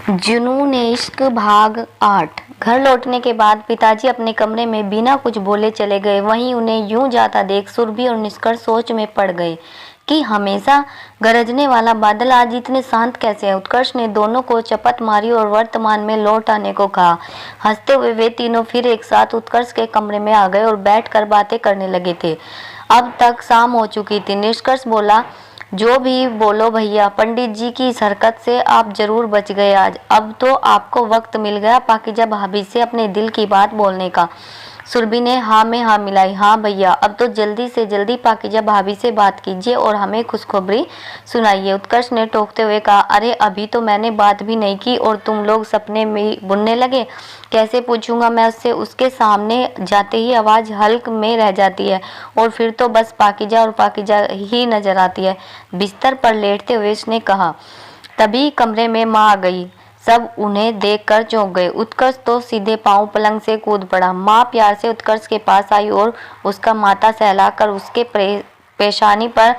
जुनून इश्क भाग 8। घर लौटने के बाद पिताजी अपने कमरे में बिना कुछ बोले चले गए। वहीं उन्हें यूं जाता देख सुरभि और निष्कर्ष सोच में पड़ गए कि हमेशा गरजने वाला बादल आज इतने शांत कैसे है। उत्कर्ष ने दोनों को चपत मारी और वर्तमान में लौट आने को कहा। हंसते हुए वे तीनों फिर एक साथ उत्कर्ष के कमरे में आ गए और बैठकर बातें करने लगे थे। अब तक शाम हो चुकी थी। निष्कर्ष बोला, जो भी बोलो भैया, पंडित जी की इस हरकत से आप जरूर बच गए आज। अब तो आपको वक्त मिल गया पाकीज़ा भाभी से अपने दिल की बात बोलने का। सुरभि ने हाँ में हाँ मिलाई। हाँ भैया, अब तो जल्दी से जल्दी पाकीज़ा भाभी से बात कीजिए और हमें खुशखबरी सुनाइए। उत्कर्ष ने टोकते हुए कहा, अरे अभी तो मैंने बात भी नहीं की और तुम लोग सपने में बुनने लगे। कैसे पूछूंगा मैं उससे? उसके सामने जाते ही आवाज़ हल्क में रह जाती है और फिर तो बस पाकीज़ा और पाकीज़ा ही नजर आती है। बिस्तर पर लेटते हुए उसने कहा। तभी कमरे में माँ आ गई। सब उन्हें देखकर चौंक गए। उत्कर्ष तो सीधे पांव पलंग से कूद पड़ा। माँ प्यार से उत्कर्ष के पास आई और उसका माथा सहलाकर उसके पेशानी पर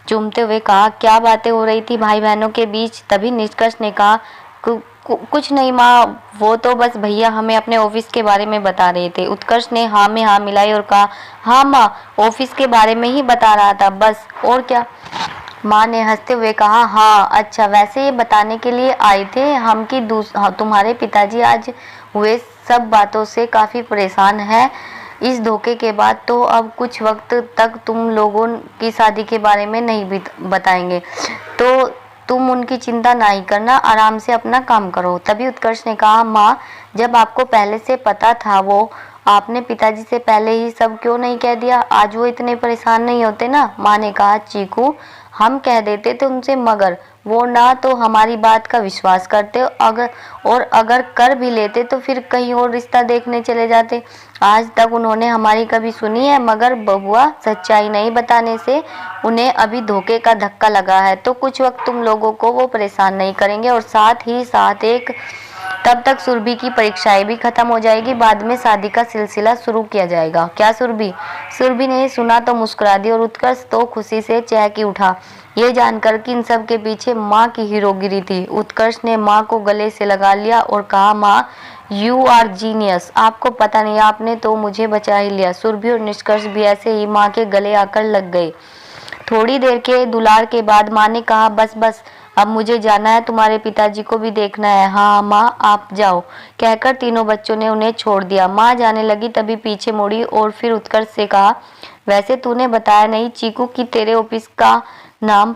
चूमते हुए कहा, क्या बातें हो रही थी भाई बहनों के बीच? तभी निष्कर्ष ने कहा, कुछ नहीं माँ, वो तो बस भैया हमें अपने ऑफिस के बारे में बता रहे थे। उत्कर्ष ने हाँ में हाँ मिलाई और कहा, हाँ माँ, ऑफिस के बारे में ही बता रहा था बस, और क्या? माँ ने हंसते हुए कहा, हाँ अच्छा, वैसे ये बताने के लिए आए थे हम कि तुम्हारे पिताजी आज हुए सब बातों से काफ़ी परेशान है। इस धोखे के बाद तो अब कुछ वक्त तक तुम लोगों की शादी के बारे में नहीं बताएंगे, तो तुम उनकी चिंता ना ही करना, आराम से अपना काम करो। तभी उत्कर्ष ने कहा, माँ, जब आपको पहले से पता था वो आपने पिताजी से पहले ही सब क्यों नहीं कह दिया? आज वो इतने परेशान नहीं होते ना। माँ ने कहा, चीकू, हम कह देते थे उनसे, मगर वो ना तो हमारी बात का विश्वास करते, अगर कर भी लेते तो फिर कहीं और रिश्ता देखने चले जाते। आज तक उन्होंने हमारी कभी सुनी है? मगर बबुआ, सच्चाई नहीं बताने से उन्हें अभी धोखे का धक्का लगा है, तो कुछ वक्त तुम लोगों को वो परेशान नहीं करेंगे और साथ ही साथ तब तक सुरभि की परीक्षाएं भी खत्म हो जाएगी। बाद में शादी का सिलसिला शुरू किया जाएगा। क्या सुरभि? सुरभि ने सुना तो मुस्कुरा दी और उत्कर्ष तो खुशी से चहकी उठा, ये जानकर कि इन सब के पीछे माँ की हीरोगिरी थी। उत्कर्ष ने माँ को गले से लगा लिया और कहा, माँ, यू आर जीनियस। आपको पता नहीं, आपने तो मुझे बचा ही लिया। सुरभि और निष्कर्ष भी ऐसे ही माँ के गले आकर लग गए। थोड़ी देर के दुलार के बाद माँ ने कहा, बस बस, अब मुझे जाना है, तुम्हारे पिताजी को भी देखना है। हाँ माँ, आप जाओ, कहकर तीनों बच्चों ने उन्हें छोड़ दिया। माँ जाने लगी तभी पीछे मुड़ी और फिर उत्कर्ष से कहा, वैसे तूने बताया नहीं चीकू कि तेरे ऑफिस का नाम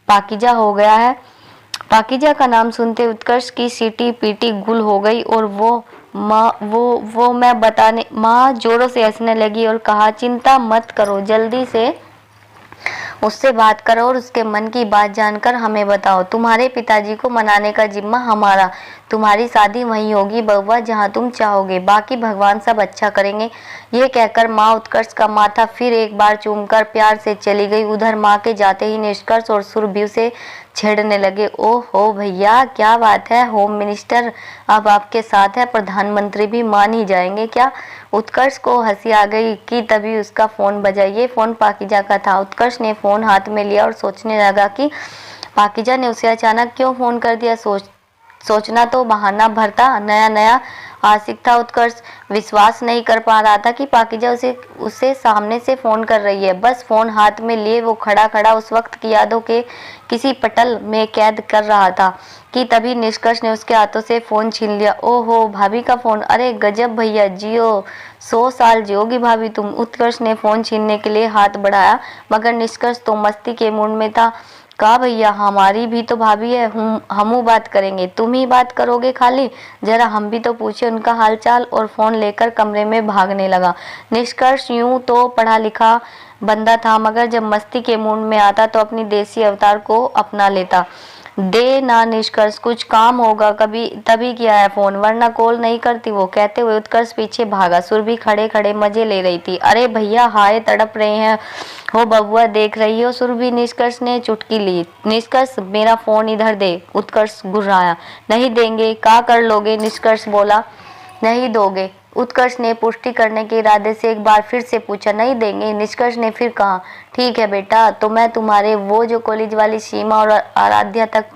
पाकीज़ा हो गया है। पाकीज़ा का नाम सुनते उत्कर्ष की सीटी पीटी गुल हो गई और वो मैं बताने। माँ जोरों से हंसने लगी और कहा, चिंता मत करो, जल्दी से उससे बात करो और उसके मन की बात जानकर हमें बताओ। तुम्हारे पिताजी को मनाने का जिम्मा हमारा। तुम्हारी शादी वहीं होगी बउआ, जहां तुम चाहोगे, बाकी भगवान सब अच्छा करेंगे। ये कहकर माँ उत्कर्ष का माथा फिर एक बार चूमकर प्यार से चली गई। उधर माँ के जाते ही निष्कर्ष और सुरभि से छेड़ने लगे। ओहो भैया, क्या बात है, होम मिनिस्टर अब आपके साथ है, प्रधानमंत्री भी मान ही जाएंगे क्या? उत्कर्ष को हंसी आ गई कि तभी उसका फोन बजा। ये फोन पाकीज़ा का था। उत्कर्ष ने फोन हाथ में लिया और सोचने लगा कि पाकीज़ा ने उसे अचानक क्यों फोन कर दिया। सोचना तो बहाना भरता, नया नया आशिक था उत्कर्ष। विश्वास नहीं कर पा रहा था कि पाकीज़ा उसे सामने से फोन कर रही है। बस फोन हाथ में लिए वो खड़ा खड़ा उस वक्त की यादों के किसी पटल में कैद कर रहा था कि तभी निष्कर्ष ने उसके हाथों से फोन छीन लिया। ओहो, भाभी का फोन, अरे गजब भैया, जियो, 100 साल जियोगी भाभी तुम। उत्कर्ष ने फोन छीनने के लिए हाथ बढ़ाया, मगर निष्कर्ष तो मस्ती के मूड में था। कहा, भैया, हमारी भी तो भाभी है, हमू बात करेंगे, तुम ही बात करोगे खाली? जरा हम भी तो पूछे उनका हालचाल। और फोन लेकर कमरे में भागने लगा। निष्कर्ष यूं तो पढ़ा लिखा बंदा था, मगर जब मस्ती के मूड में आता तो अपनी देसी अवतार को अपना लेता। दे ना निष्कर्ष, कुछ काम होगा कभी तभी किया है फोन, वरना कॉल नहीं करती वो, कहते हुए उत्कर्ष पीछे भागा। सुरभि खड़े खड़े मजे ले रही थी। अरे भैया, हाय, तड़प रहे हैं हो बबुआ, देख रही हो? सुरभि निष्कर्ष ने चुटकी ली। निष्कर्ष, मेरा फोन इधर दे, उत्कर्ष घुर्राया। नहीं देंगे, क्या कर लोगे? निष्कर्ष बोला। नहीं दोगे? उत्कर्ष ने पुष्टि करने के इरादे से एक बार फिर से पूछा। नहीं देंगे? निष्कर्ष ने फिर कहा। ठीक है बेटा, तो मैं तुम्हारे वो जो कॉलेज वाली सीमा और आराध्या तक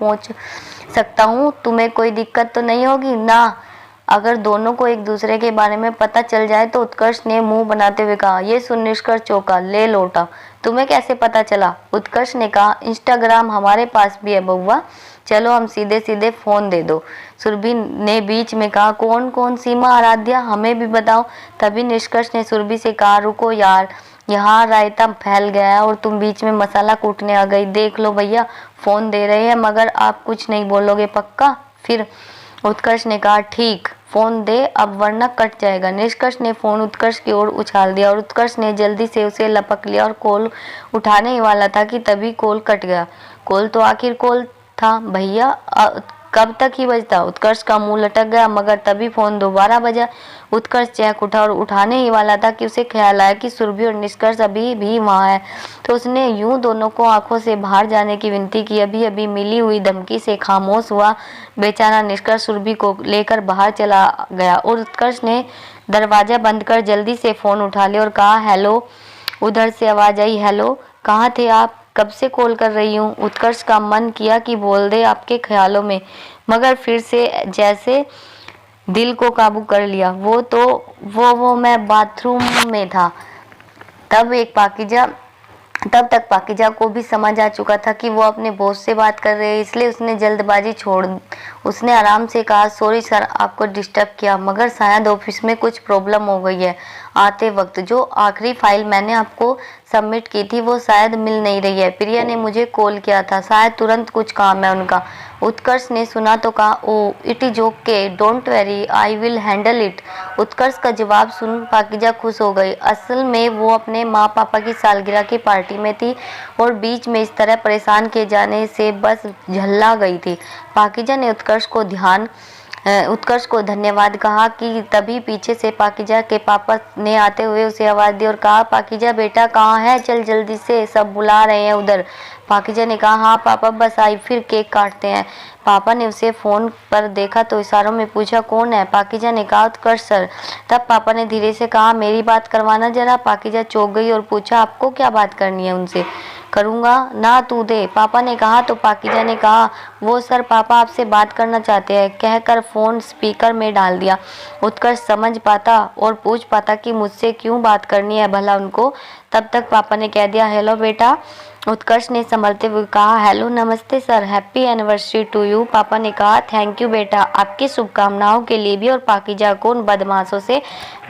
सकता हूँ? तुम्हें कोई दिक्कत तो नहीं होगी ना? अगर दोनों को एक दूसरे के बारे में पता चल जाए तो उत्कर्ष ने मुंह बनाते हुए कहा। ये सुन निष्कर्ष चौंका। ले लौटा। तुम्हें कैसे पता चला? उत्कर्ष ने कहा। इंस्टाग्राम हमारे पास भी है बउआ, चलो हम सीधे सीधे फोन दे दो। सुरभि ने बीच में कहा। कौन कौन? सीमा, आराध्या, हमें भी बताओ। तभी निष्कर्ष ने सुरभि से कहा, रुको यार, यहाँ रायता फैल गया है और तुम बीच में मसाला कूटने आ गई। देख लो भैया, फोन दे रहे हैं मगर आप कुछ नहीं बोलोगे पक्का? फिर उत्कर्ष ने कहा, ठीक, फोन दे अब वरना कट जाएगा। निष्कर्ष ने फोन उत्कर्ष की ओर उछाल दिया और उत्कर्ष ने जल्दी से उसे लपक लिया और कॉल उठाने ही वाला था कि तभी कॉल कट गया। कॉल तो आखिर कॉल था भैया, कब तक ही बजता? उत्कर्ष का मुंह लटक गया मगर तभी फोन दोबारा बजा। उत्कर्ष चहक उठा और उठाने ही वाला था कि उसे ख्याल आया कि सुरभि और निष्कर्ष अभी भी वहां है, तो उसने यूं दोनों को आंखों से बाहर जाने की विनती की। अभी अभी मिली हुई धमकी से खामोश हुआ बेचारा निष्कर्ष सुरभि को लेकर बाहर चला गया और उत्कर्ष ने दरवाजा बंद कर जल्दी से फोन उठा लिया और कहा, हेलो। उधर से आवाज आई, हेलो, कहाँ थे आप? कब से कॉल कर रही हूँ। उत्कर्ष का मन किया कि बोल दे आपके ख्यालों में, मगर फिर से जैसे दिल को काबू कर लिया। वो मैं बाथरूम में था। तब तक पाकीजा को भी समझ आ चुका था कि वो अपने बॉस से बात कर रहे हैं, इसलिए उसने जल्दबाजी छोड़। उसने आराम से कहा, सॉरी सर, आपको डिस्टर्ब किया, मगर शायद ऑफिस में कुछ प्रॉब्लम हो गई है आते वक्त। जो आखिरी फाइल मैंने आपको सबमिट की थी वो शायद मिल नहीं रही है। प्रिया ने मुझे कॉल किया था, शायद तुरंत कुछ काम है उनका। उत्कर्ष ने सुना तो कहा, oh it is okay, don't worry, I will handle it. Utkarsh का जवाब सुन पाकीजा खुश हो गई। असल में वो अपने माँ पापा की सालगिरह की पार्टी में थी और बीच में इस तरह परेशान किए जाने से बस झल्ला गई थी। पाकीजा ने उत्कर्ष को धन्यवाद कहा कि तभी पीछे से पाकीजा के पापा ने आते हुए उसे आवाज दी और कहा, पाकीजा बेटा कहाँ है? चल जल्दी से, सब बुला रहे हैं उधर। पाकीजा ने कहा, हाँ पापा बस आई, फिर केक काटते हैं। पापा ने उसे फोन पर देखा तो इशारों में पूछा, कौन है? पाकीजा ने कहा, उत्कर्ष सर। तब पापा ने धीरे से कहा, मेरी बात करवाना जरा। पाकीजा चौंक गई और पूछा, आपको क्या बात करनी है उनसे? करूँगा ना, तू दे, पापा ने कहा। तो पाकीजा ने कहा, वो सर पापा आपसे बात करना चाहते हैं, कहकर फोन स्पीकर में डाल दिया। उत्कर्ष समझ पाता और पूछ पाता कि मुझसे क्यों बात करनी है भला उनको। तब तक पापा ने कह दिया, हेलो बेटा। उत्कर्ष ने संभलते हुए कहा, हेलो, नमस्ते sir, happy anniversary to you. पापा ने कहा, थैंक यू बेटा, आपकी शुभकामनाओं के लिए भी और पाकीजा को उन बदमाशों से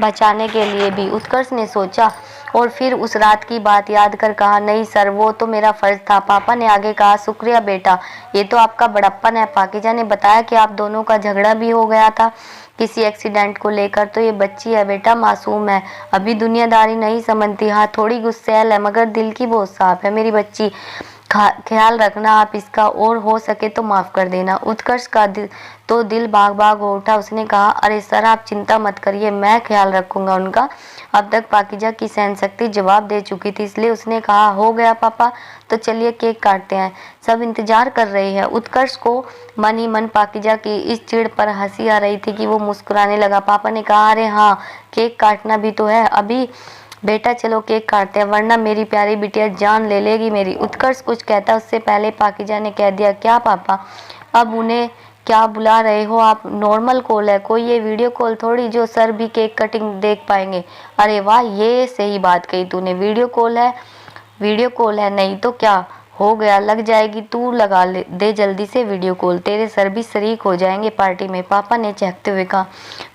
बचाने के लिए भी। उत्कर्ष ने सोचा और फिर उस रात की बात याद कर कहा, नहीं सर, वो तो मेरा फर्ज था। पापा ने आगे कहा, शुक्रिया बेटा, ये तो आपका बड़प्पन है। पाकीजा ने बताया कि आप दोनों का झगड़ा भी हो गया था किसी एक्सीडेंट को लेकर। तो ये बच्ची है बेटा, मासूम है, अभी दुनियादारी नहीं समझती। हाँ थोड़ी गुस्सैल है मगर दिल की बहुत साफ है मेरी बच्ची, ख्याल रखना आप इसका और हो सके तो माफ कर देना। उत्कर्ष का दिल बाग बाग हो उठा। उसने कहा, अरे सर आप चिंता मत करिए, मैं ख्याल रखूंगा उनका। अब तक पाकीजा की सहनशक्ति जवाब दे चुकी थी, इसलिए उसने कहा, हो गया पापा, तो चलिए केक काटते हैं, सब इंतजार कर रहे हैं। उत्कर्ष को मन ही मन पाकीजा की इस चिढ़ पर हंसी आ रही थी कि वो मुस्कुराने लगा। पापा ने कहा, अरे हाँ, केक काटना भी तो है अभी बेटा, चलो केक काटते हैं वरना मेरी प्यारी बिटिया जान ले लेगी मेरी। उत्कर्ष कुछ कहता उससे पहले पाकीजा ने कह दिया, क्या पापा, अब उन्हें क्या बुला रहे हो आप? नॉर्मल कॉल है कोई, ये वीडियो कॉल थोड़ी जो सर भी केक कटिंग देख पाएंगे। अरे वाह, ये सही बात कही तूने, वीडियो कॉल है, नहीं तो क्या हो गया, लग जाएगी, तू लगा ले दे जल्दी से वीडियो कॉल, तेरे सर भी शरीक हो जाएंगे पार्टी में। पापा ने चहकते हुए कहा,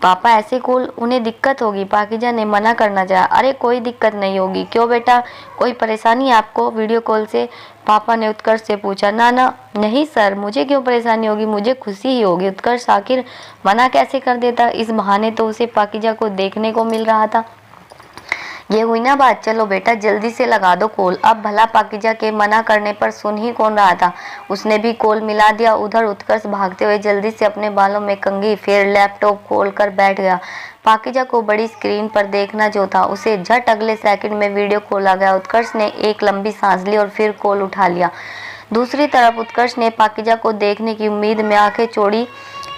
पापा ऐसे कॉल उन्हें दिक्कत होगी। पाकीजा ने मना करना चाहा। अरे कोई दिक्कत नहीं होगी, क्यों बेटा, कोई परेशानी है आपको वीडियो कॉल से? पापा ने उत्कर्ष से पूछा। ना नहीं सर, मुझे क्यों परेशानी होगी, मुझे खुशी ही होगी। उत्कर्ष आखिर मना कैसे कर देता, इस बहाने तो उसे पाकीजा को देखने को मिल रहा था। ये हुई ना बात, चलो बेटा जल्दी से लगा दो कॉल। अब भला पाकीजा के मना करने पर सुन ही कौन रहा था, उसने भी कॉल मिला दिया। उधर उत्कर्ष भागते हुए जल्दी से अपने बालों में कंघी फिर लैपटॉप खोल कर बैठ गया। पाकीजा को बड़ी स्क्रीन पर देखना जो था उसे झट अगले सेकंड में वीडियो कॉल आ गया। उत्कर्ष ने एक लंबी सांस ली और फिर कॉल उठा लिया। दूसरी तरफ उत्कर्ष ने पाकीजा को देखने की उम्मीद में आंखें चौड़ी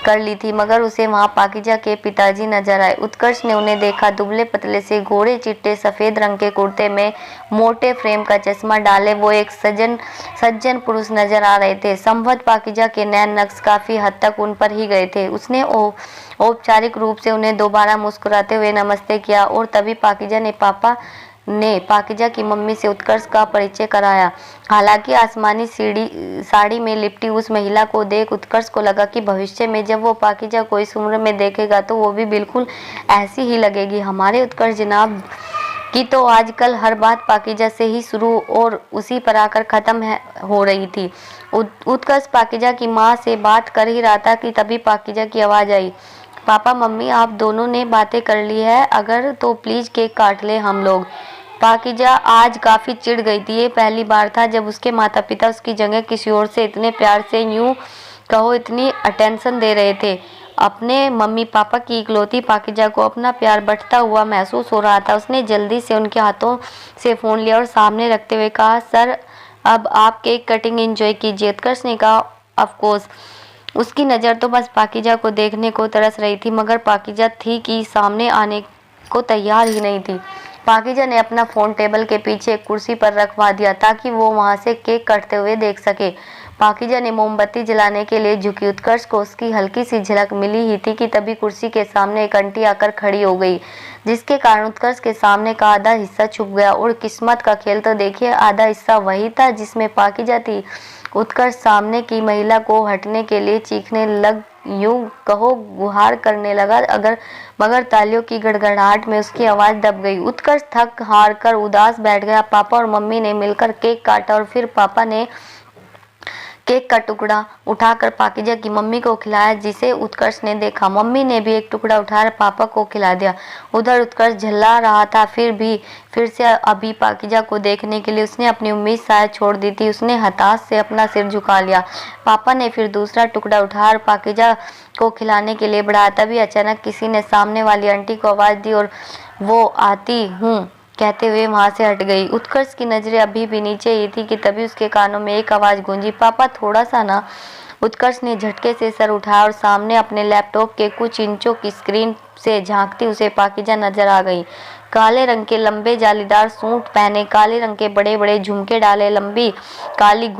कर ली थी, मगर उसे वहां पाकीजा के पिताजी नजर आए। उत्कर्ष ने उन्हें देखा। दुबले पतले से घोड़े चिट्टे सफेद रंग के कुर्ते में मोटे फ्रेम का चश्मा डाले वो एक सज्जन पुरुष नजर आ रहे थे। संभवतः पाकीजा के नैन नक्श काफी हद तक उन पर ही गए थे। उसने औपचारिक रूप से उन्हें दोबारा मुस्कुराते हुए नमस्ते किया और तभी पाकीजा ने पाकीजा की मम्मी से उत्कर्ष का परिचय कराया। हालांकि आसमानी साड़ी में लिपटी उस महिला को देख उत्कर्ष को लगा कि भविष्य में जब वो पाकीजा को इस उम्र में देखेगा तो वो भी बिल्कुल ऐसी ही लगेगी। हमारे उत्कर्ष जनाब की तो आजकल हर बात पाकीजा से ही शुरू और उसी पर आकर खत्म हो रही थी। उत्कर्ष पाकीजा की माँ से बात कर ही रहा था कि तभी पाकीजा की आवाज़ आई, पापा मम्मी आप दोनों ने बातें कर ली है, अगर तो प्लीज केक काट ले हम लोग। पाकीजा आज काफी चिढ़ गई थी। ये पहली बार था जब उसके माता पिता उसकी जगह किसी और से इतने प्यार से, यूं कहो इतनी अटेंशन दे रहे थे। अपने मम्मी पापा की इकलौती पाकीजा को अपना प्यार बंटता हुआ महसूस हो रहा था। उसने जल्दी से उनके हाथों से फोन लिया और सामने रखते हुए कहा, सर अब आप केक कटिंग एंजॉय कीजिए। उत्कर्ष ने कहा, ऑफ कोर्स। उसकी नज़र तो बस पाकीजा को देखने को तरस रही थी, मगर पाकीजा थी कि सामने आने को तैयार ही नहीं थी। पाकीजा ने अपना फ़ोन टेबल के पीछे एक कुर्सी पर रखवा दिया ताकि वो वहां से केक कटते हुए देख सके। पाकीजा ने मोमबत्ती जलाने के लिए झुकी। उत्कर्ष को उसकी हल्की सी झलक मिली ही थी कि तभी कुर्सी के सामने एक आंटी आकर खड़ी हो गई, जिसके कारण उत्कर्ष के सामने का आधा हिस्सा छुप गया। और किस्मत का खेल तो देखिए, आधा हिस्सा वही था जिसमें पाकीजा थी। उत्कर्ष सामने की महिला को हटने के लिए चीखने लग, यूं कहो गुहार करने लगा, मगर तालियों की गड़गड़ाहट में उसकी आवाज़ दब गई। उत्कर्ष थक हार कर उदास बैठ गया। पापा और मम्मी ने मिलकर केक काटा और फिर पापा ने केक का टुकड़ा उठाकर पाकीजा की मम्मी को खिलाया, जिसे उत्कर्ष ने देखा। मम्मी ने भी एक टुकड़ा उठाकर पापा को खिला दिया। उधर उत्कर्ष झल्ला रहा था। फिर से अभी पाकीजा को देखने के लिए उसने अपनी उम्मीद शायद छोड़ दी थी। उसने हताश से अपना सिर झुका लिया। पापा ने फिर दूसरा टुकड़ा उठाकर पाकीजा को खिलाने के लिए बढ़ाया। तभी अचानक किसी ने सामने वाली आंटी को आवाज़ दी और वो आती हूँ कहते हुए वहां से हट गई। उत्कर्ष की नजरें अभी भी नीचे ही थी कि तभी उसके कानों में एक आवाज़ गूंजी, पापा थोड़ा सा ना। उत्कर्ष ने झटके से सर उठाया और सामने अपने लैपटॉप के कुछ इंचों की स्क्रीन से झांकती उसे पाकीजा नजर आ गई। काले रंग के लंबे जालीदार सूट पहने, काले रंग के बड़े बड़े झुमके डाले, लंबी काली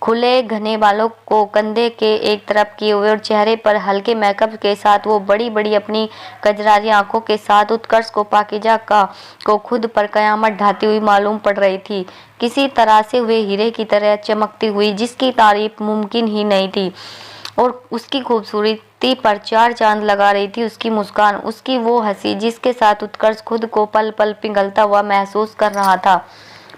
खुले घने बालों को कंधे के एक तरफ किए हुए और चेहरे पर हल्के मेकअप के साथ वो बड़ी बड़ी अपनी कजरारी आंखों के साथ उत्कर्ष को पाकीजा को खुद पर कयामत ढाती हुई मालूम पड़ रही थी, किसी तरह से हुए हीरे की तरह चमकती हुई, जिसकी तारीफ मुमकिन ही नहीं थी। और उसकी खूबसूरती पर चार चांद लगा रही थी उसकी मुस्कान, उसकी वो हंसी जिसके साथ उत्कर्ष खुद को पल पल पिघलता हुआ महसूस कर रहा था।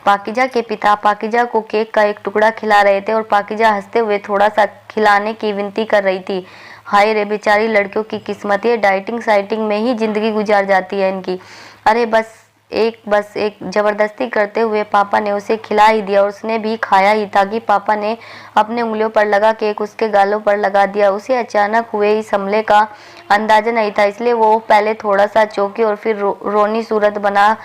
पाकीजा के पिता पाकीजा को केक का एक टुकड़ा खिला रहे थे और पाकीजा हंसते हुए थोड़ा सा खिलाने की विनती कर रही थी। हाय रे बेचारी लड़कियों की किस्मत, ये डाइटिंग साइटिंग में ही जिंदगी गुजार जाती है इनकी। अरे बस एक जबरदस्ती करते हुए पापा ने उसे खिला ही दिया और उसने भी खाया ही था कि पापा ने अपने उंगलियों पर लगा केक उसके गालों पर लगा दिया। उसे अचानक हुए इस हमले का अंदाजा नहीं था, इसलिए वो पहले थोड़ा सा चौंकी और फिर रोनी सूरत बना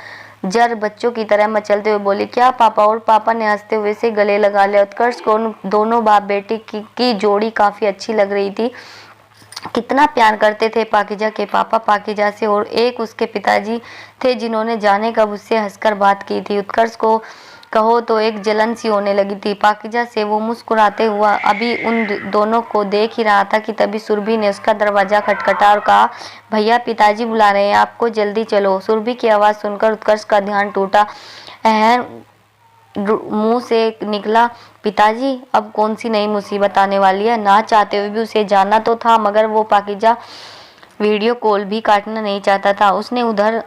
जर बच्चों की तरह मचलते हुए बोली, क्या पापा? और पापा ने हंसते हुए से गले लगा लिया। उत्कर्ष को उन दोनों बाप बेटी की जोड़ी काफी अच्छी लग रही थी। कितना प्यार करते थे पाकीजा के पापा पाकीजा से, और एक उसके पिताजी थे जिन्होंने जाने कब उससे हंसकर बात की थी। उत्कर्ष को कहो तो एक जलन सी होने लगी थी पाकीजा से। वो मुस्कुराते हुआ अभी उन दोनों को देख ही रहा था कि तभी सुरभि ने उसका दरवाजा खटखटा और कहा, भैया पिताजी बुला रहे हैं आपको, जल्दी चलो। सुरभि की आवाज़ सुनकर उत्कर्ष का ध्यान टूटा। मुंह से निकला, पिताजी अब कौन सी नई मुसीबत आने वाली है? ना चाहते हुए भी उसे जानना तो था, मगर वो पाकीजा वीडियो कॉल भी काटना नहीं चाहता था। उसने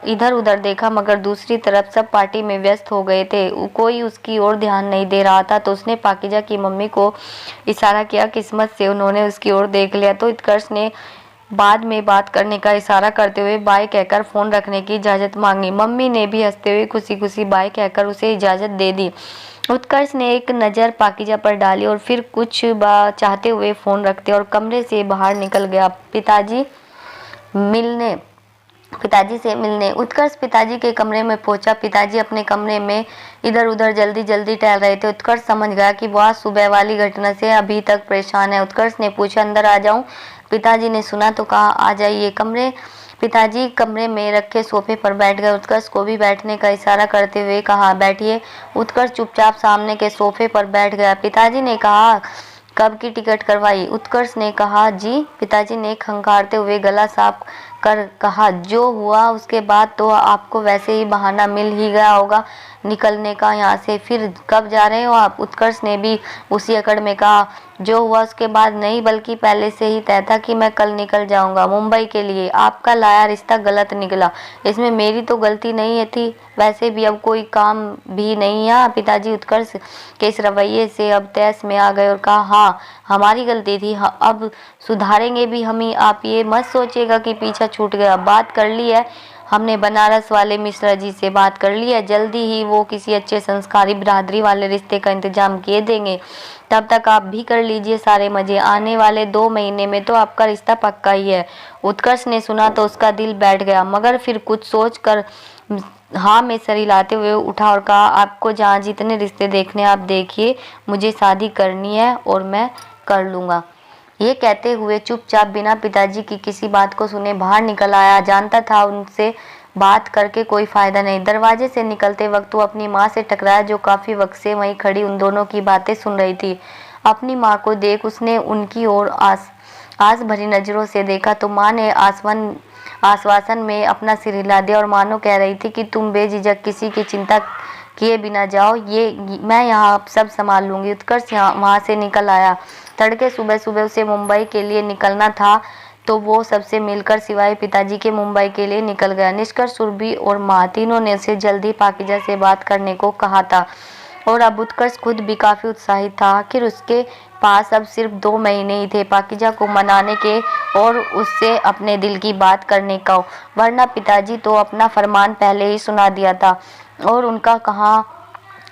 इधर उधर देखा, मगर दूसरी तरफ सब पार्टी में व्यस्त हो गए थे, कोई उसकी ओर ध्यान नहीं दे रहा था। तो उसने पाकीजा की मम्मी को इशारा किया। किस्मत से उन्होंने उसकी ओर देख लिया तो उत्कर्ष ने बाद में बात करने का इशारा करते हुए बाय कहकर फोन रखने की इजाज़त मांगी। मम्मी ने भी हंसते हुए खुशी खुशी बाय कहकर उसे इजाज़त दे दी। उत्कर्ष ने एक नज़र पाकीजा पर डाली और फिर कुछ चाहते हुए फ़ोन रखते और कमरे से बाहर निकल गया। पिताजी मिलने पिताजी से मिलने। उत्कर्ष पिताजी के कमरे में पहुंचा। पिताजी अपने कमरे में इधर उधर जल्दी जल्दी टहल रहे थे। उत्कर्ष समझ गया कि वह सुबह वाली घटना से अभी तक परेशान है। उत्कर्ष ने पूछा, अंदर आ जाऊं? पिताजी ने सुना तो कहा, आ जाइए। पिताजी कमरे में रखे सोफे पर बैठ गए। उत्कर्ष को भी बैठने का इशारा करते हुए कहा, बैठिए। उत्कर्ष चुपचाप सामने के सोफे पर बैठ गया। पिताजी ने कहा, कब की टिकट करवाई? उत्कर्ष ने कहा, जी। पिताजी ने खंगारते हुए गला साफ कर कहा, जो हुआ उसके बाद तो आपको वैसे ही बहाना मिल ही गया होगा निकलने का यहाँ से। फिर कब जा रहे हो आप? उत्कर्ष ने भी उसी अकड़ में कहा, जो हुआ उसके बाद नहीं, बल्कि पहले से ही तय था कि मैं कल निकल जाऊंगा मुंबई के लिए। आपका लाया रिश्ता गलत निकला, इसमें मेरी तो गलती नहीं थी। वैसे भी अब कोई काम भी नहीं है। पिताजी उत्कर्ष के इस रवैये से अब तैस में आ गए और कहा, हाँ हमारी गलती थी, हाँ, अब सुधारेंगे भी हम ही। आप ये मत सोचिएगा कि पीछा छूट गया। बात कर ली है हमने, बनारस वाले मिश्रा जी से बात कर ली है। जल्दी ही वो किसी अच्छे संस्कारी बिरादरी वाले रिश्ते का इंतजाम किए देंगे। तब तक आप भी कर लीजिए सारे मजे। आने वाले 2 महीने में तो आपका रिश्ता पक्का ही है। उत्कर्ष ने सुना तो उसका दिल बैठ गया, मगर फिर कुछ सोच कर हाँ में सर हिलाते हुए उठा और कहा, आपको जहाँ जितने रिश्ते देखने आप देखिए, मुझे शादी करनी है और मैं कर लूँगा। ये कहते हुए चुपचाप बिना पिताजी की किसी बात को सुने बाहर निकल आया। जानता था उनसे बात करके कोई फायदा नहीं। दरवाजे से निकलते वक्त वो अपनी माँ से टकराया, जो काफी वक्त से वहीं खड़ी उन दोनों की बातें सुन रही थी। अपनी माँ को देख उसने उनकी ओर आस भरी नजरों से देखा तो माँ ने आश्वासन में अपना सिर हिला दिया और मानो कह रही थी कि तुम बेझिझक किसी की चिंता किए बिना जाओ, ये मैं यहाँ सब संभाल लूंगी। उत्कर्ष वहाँ से निकल आया। तड़के सुबह सुबह उसे मुंबई के लिए निकलना था, तो वो सबसे मिलकर सिवाय पिताजी के मुंबई के लिए निकल गया। निष्कर्ष, सुरभि और माँ तीनों ने उसे जल्दी पाकिजा से बात करने को कहा था और अब उत्कर्ष खुद भी काफी उत्साहित था। आखिर उसके पास अब सिर्फ 2 महीने ही थे पाकिजा को मनाने के और उससे अपने दिल की बात करने का, वरना पिताजी तो अपना फरमान पहले ही सुना दिया था और उनका कहा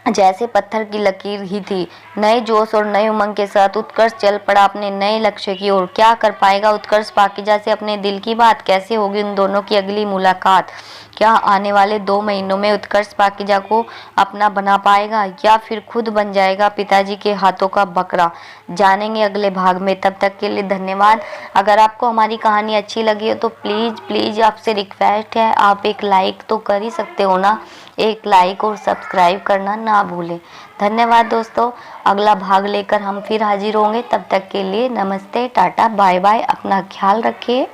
जैसे पत्थर की लकीर ही थी। नए जोश और नए उमंग के साथ उत्कर्ष चल पड़ा अपने नए लक्ष्य की ओर। क्या कर पाएगा उत्कर्ष पाकिजा से अपने दिल की बात? कैसे होगी उन दोनों की अगली मुलाकात? क्या आने वाले 2 महीनों में उत्कर्ष पाकिजा को अपना बना पाएगा या फिर खुद बन जाएगा पिताजी के हाथों का बकरा? जानेंगे अगले भाग में। तब तक के लिए धन्यवाद। अगर आपको हमारी कहानी अच्छी लगी हो तो प्लीज़ आपसे रिक्वेस्ट है, आप एक लाइक तो कर ही सकते हो ना। एक लाइक और सब्सक्राइब करना ना भूलें। धन्यवाद दोस्तों। अगला भाग लेकर हम फिर हाजिर होंगे। तब तक के लिए नमस्ते, टाटा, बाय बाय। अपना ख्याल रखिए।